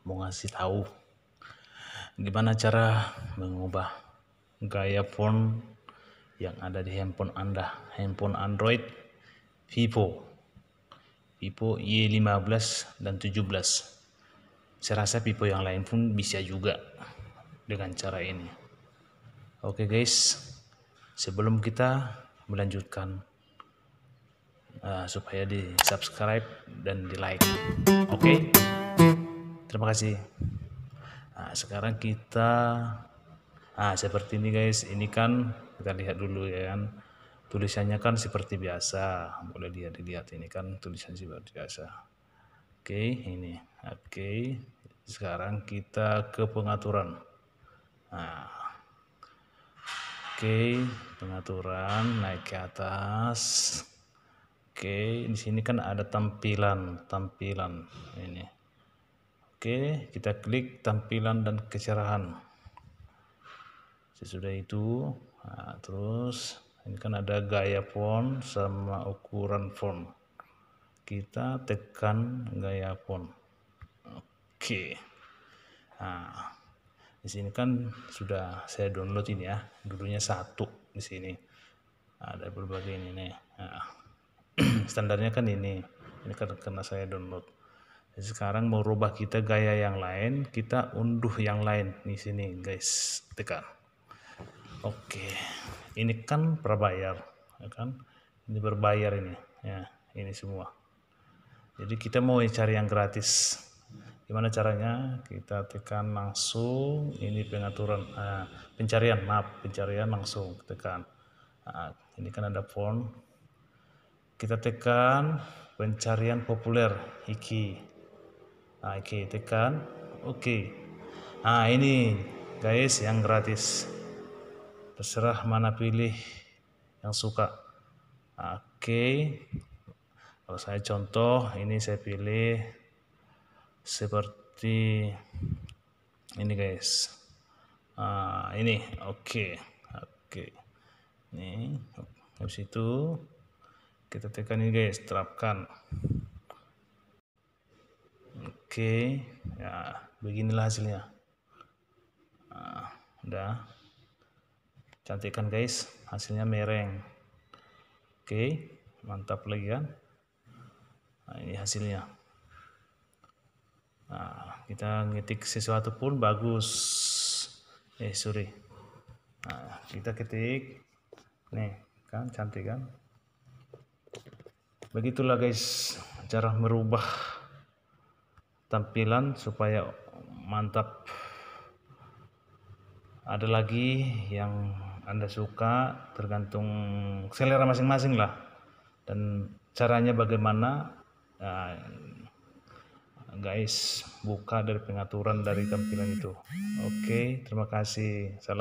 mau ngasih tahu gimana cara mengubah gaya font yang ada di handphone Anda, handphone Android Vivo Y15 dan 17. Saya rasa Vivo yang lain pun bisa juga dengan cara ini. Oke guys, sebelum kita melanjutkan, supaya di subscribe dan di like. Oke, terima kasih. Sekarang kita seperti ini guys, ini kan kita lihat dulu ya kan, tulisannya kan seperti biasa, boleh dilihat ini kan tulisan seperti biasa. Oke, ini oke. Sekarang kita ke pengaturan. Oke, pengaturan, naik ke atas. Oke, di sini kan ada tampilan ini. Oke, kita klik tampilan dan kecerahan. Sesudah itu, terus ini kan ada gaya font sama ukuran font. Kita tekan gaya font. Oke. Di sini kan sudah saya download ini ya, dulunya 1 di sini. Ada berbagai ini nih. Standarnya kan ini karena saya download. Jadi sekarang mau rubah kita gaya yang lain, kita unduh yang lain di sini guys, tekan. Oke, ini kan berbayar, ya kan? Ini berbayar ini, ya ini semua. Jadi kita mau cari yang gratis. Gimana caranya? Kita tekan langsung ini pengaturan, pencarian langsung tekan. Ini kan ada font. Kita tekan pencarian populer iki. Oke, tekan oke. Ini guys yang gratis, terserah mana pilih yang suka. Oke, kalau saya contoh ini, saya pilih seperti ini guys. Ini oke. Ini habis itu kita tekan ini guys, terapkan. Oke, ya beginilah hasilnya. Udah cantik kan guys, hasilnya mereng. Oke, mantap lagi kan. Ini hasilnya. Kita ngetik sesuatu pun bagus. Kita ketik nih kan, cantik kan. Begitulah guys cara merubah tampilan supaya mantap. Ada lagi yang Anda suka, tergantung selera masing-masing lah, dan caranya bagaimana. Guys, buka dari pengaturan dari tampilan itu. Oke, terima kasih. Salam.